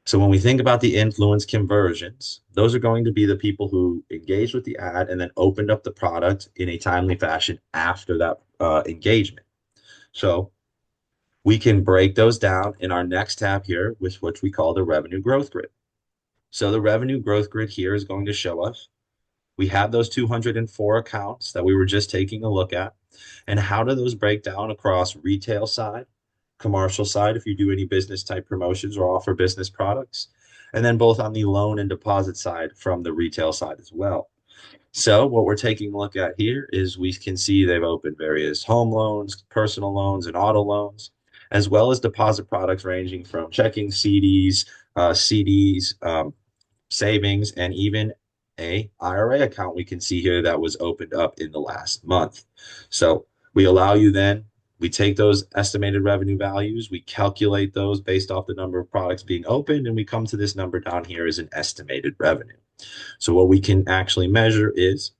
So when we think about the influence conversions, those are going to be the people who engaged with the ad and then opened up the product in a timely fashion after that engagement. So we can break those down in our next tab here, which we call the revenue growth grid. So the revenue growth grid here is going to show us we have those 204 accounts that we were just taking a look at. And how do those break down across retail side, commercial side, if you do any business type promotions or offer business products, and then both on the loan and deposit side from the retail side as well. So what we're taking a look at here is we can see they've opened various home loans, personal loans, and auto loans, as well as deposit products ranging from checking CDs, savings, and even a IRA account we can see here that was opened up in the last month. So we allow you then, we take those estimated revenue values, we calculate those based off the number of products being opened, and we come to this number down here as an estimated revenue. So what we can actually measure is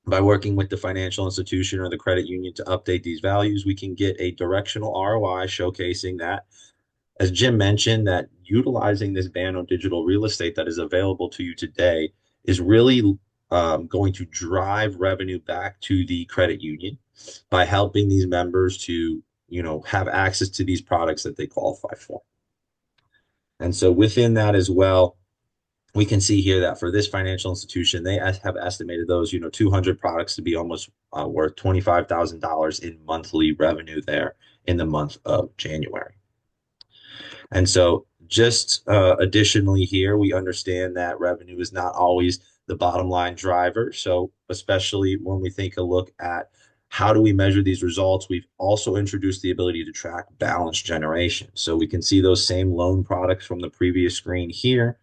by working with the financial institution or the credit union to update these values, we can get a directional ROI showcasing that, as Jim mentioned, that utilizing this Banno digital real estate that is available to you today is really going to drive revenue back to the credit union by helping these members to, have access to these products that they qualify for. And so within that as well, we can see here that for this financial institution, they have estimated those, 200 products to be almost worth $25,000 in monthly revenue there in the month of January. And so just additionally here, we understand that revenue is not always the bottom line driver. So especially when we take a look at how do we measure these results, we've also introduced the ability to track balance generation. So we can see those same loan products from the previous screen here,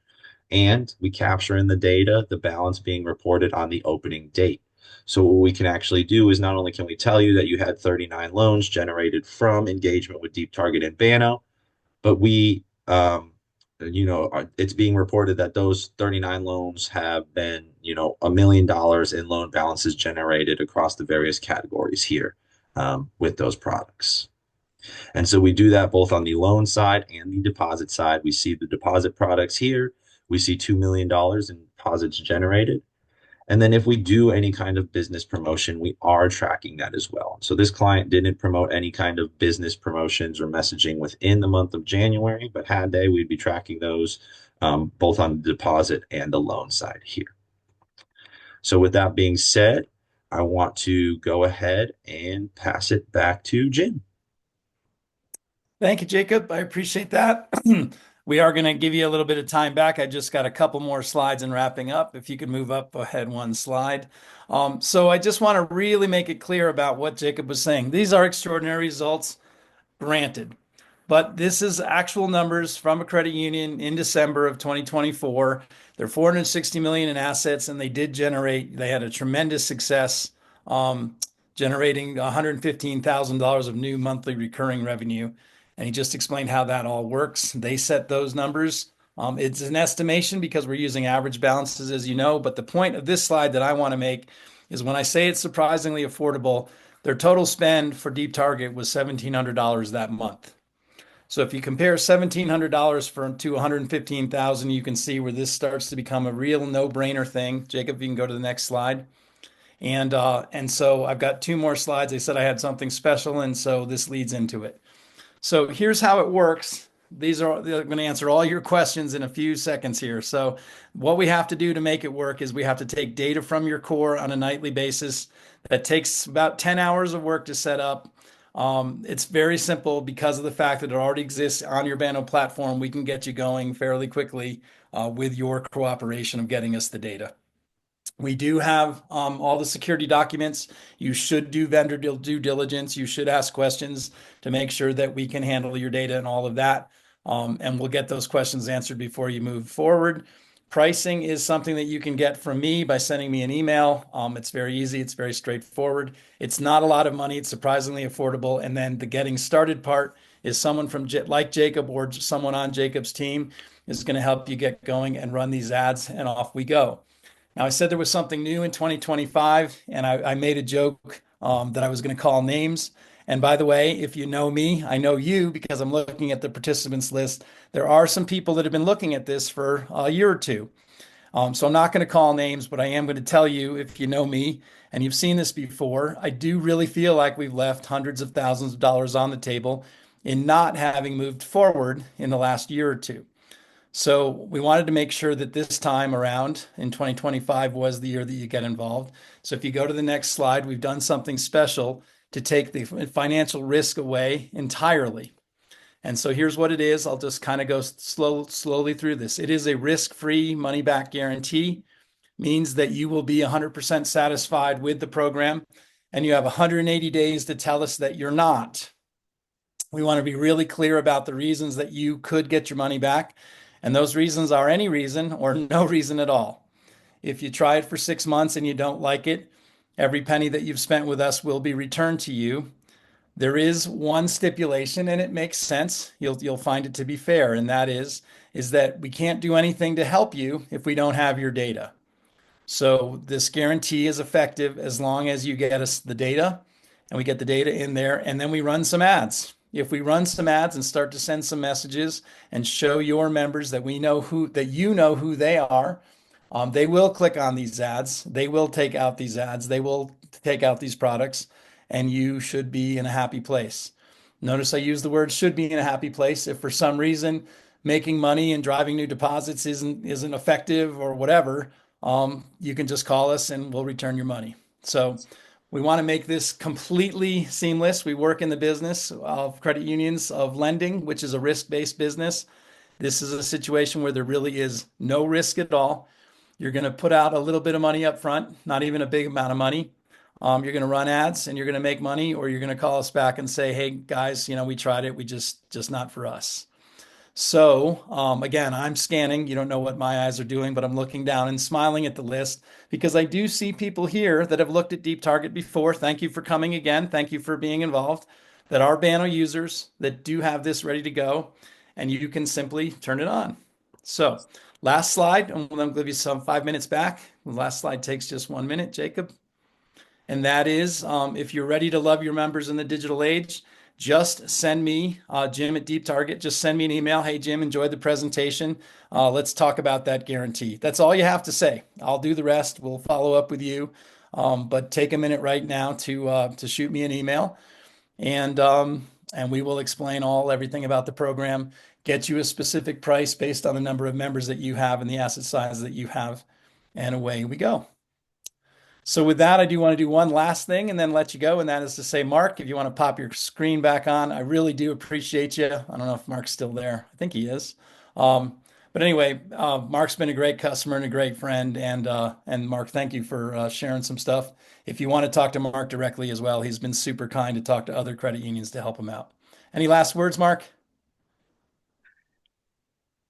and we capture in the data the balance being reported on the opening date. So what we can actually do is not only can we tell you that you had 39 loans generated from engagement with DeepTarget and Banno, but we it's being reported that those 39 loans have been, $1 million in loan balances generated across the various categories here with those products. And so we do that both on the loan side and the deposit side. We see the deposit products here. We see $2 million in deposits generated. And then if we do any kind of business promotion, we are tracking that as well. So this client didn't promote any kind of business promotions or messaging within the month of January, but had they, we'd be tracking those both on the deposit and the loan side here. So with that being said, I want to go ahead and pass it back to Jim. Thank you, Jacob. I appreciate that. We are going to give you a little bit of time back. I just got a couple more slides and wrapping up. If you could move up ahead one slide. So I just want to really make it clear about what Jacob was saying. These are extraordinary results, granted. But this is actual numbers from a credit union in December of 2024. They're 460 million in assets, and they had a tremendous success generating $115,000 of new monthly recurring revenue. And he just explained how that all works. They set those numbers. It's an estimation because we're using average balances, as you know. But the point of this slide that I want to make is when I say it's surprisingly affordable, their total spend for DeepTarget was $1,700 that month. So if you compare $1,700 to $115,000, you can see where this starts to become a real no-brainer thing. Jacob, you can go to the next slide. And so I've got two more slides. I said I had something special, and so this leads into it. So here's how it works. They're going to answer all your questions in a few seconds here. So what we have to do to make it work is we have to take data from your core on a nightly basis. That takes about 10 hours of work to set up. It's very simple because of the fact that it already exists on your Banno platform. We can get you going fairly quickly with your cooperation of getting us the data. We do have all the security documents. You should do vendor due diligence. You should ask questions to make sure that we can handle your data and all of that. And we'll get those questions answered before you move forward. Pricing is something that you can get from me by sending me an email. It's very easy. It's very straightforward. It's not a lot of money. It's surprisingly affordable. And then the getting started part is someone from like Jacob or someone on Jacob's team is going to help you get going and run these ads, and off we go. Now, I said there was something new in 2025, and I made a joke that I was going to call names. And by the way, if you know me, I know you because I'm looking at the participants list. There are some people that have been looking at this for a year or two. So I'm not going to call names, but I am going to tell you, if you know me and you've seen this before, I do really feel like we've left hundreds of thousands of dollars on the table in not having moved forward in the last year or two. So we wanted to make sure that this time around in 2025 was the year that you get involved. So if you go to the next slide, we've done something special to take the financial risk away entirely. And so here's what it is. I'll just kind of go slowly through this. It is a risk-free money-back guarantee, means that you will be 100% satisfied with the program, and you have 180 days to tell us that you're not. We want to be really clear about the reasons that you could get your money back. And those reasons are any reason or no reason at all. If you try it for 6 months and you don't like it, every penny that you've spent with us will be returned to you. There is one stipulation, and it makes sense. You'll find it to be fair, and that is that we can't do anything to help you if we don't have your data. So this guarantee is effective as long as you get us the data, and we get the data in there, and then we run some ads. If we run some ads and start to send some messages and show your members that you know who they are, they will click on these ads. They will take out these ads. They will take out these products, and you should be in a happy place. Notice I use the word should be in a happy place. If for some reason making money and driving new deposits isn't effective or whatever, you can just call us and we'll return your money. So we want to make this completely seamless. We work in the business of credit unions, of lending, which is a risk-based business. This is a situation where there really is no risk at all. You're going to put out a little bit of money up front, not even a big amount of money. You're going to run ads and you're going to make money, or you're going to call us back and say, hey, guys, we tried it. We just not for us. So again, I'm scanning. You don't know what my eyes are doing, but I'm looking down and smiling at the list because I do see people here that have looked at DeepTarget before. Thank you for coming again. Thank you for being involved. That are Banno users that do have this ready to go, and you can simply turn it on. So last slide, and we'll then give you some 5 minutes back. The last slide takes just 1 minute, Jacob. And that is, if you're ready to love your members in the digital age, just send me, Jim at DeepTarget, just send me an email. Hey, Jim, enjoyed the presentation. Let's talk about that guarantee. That's all you have to say. I'll do the rest. We'll follow up with you. But take a minute right now to shoot me an email, and we will explain everything about the program, get you a specific price based on the number of members that you have and the asset size that you have, and away we go. So with that, I do want to do one last thing and then let you go, and that is to say, Mark, if you want to pop your screen back on, I really do appreciate you. I don't know if Mark's still there. I think he is. But anyway, Mark's been a great customer and a great friend, and Mark, thank you for sharing some stuff. If you want to talk to Mark directly as well, he's been super kind to talk to other credit unions to help him out. Any last words, Mark?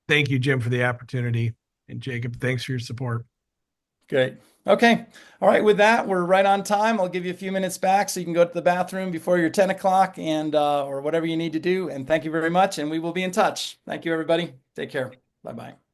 Thank you, Jim, for the opportunity. And Jacob, thanks for your support. Great. Okay. All right. With that, we're right on time. I'll give you a few minutes back so you can go to the bathroom before your 10 o'clock and or whatever you need to do. And thank you very much. And we will be in touch. Thank you, everybody. Take care. Bye-bye.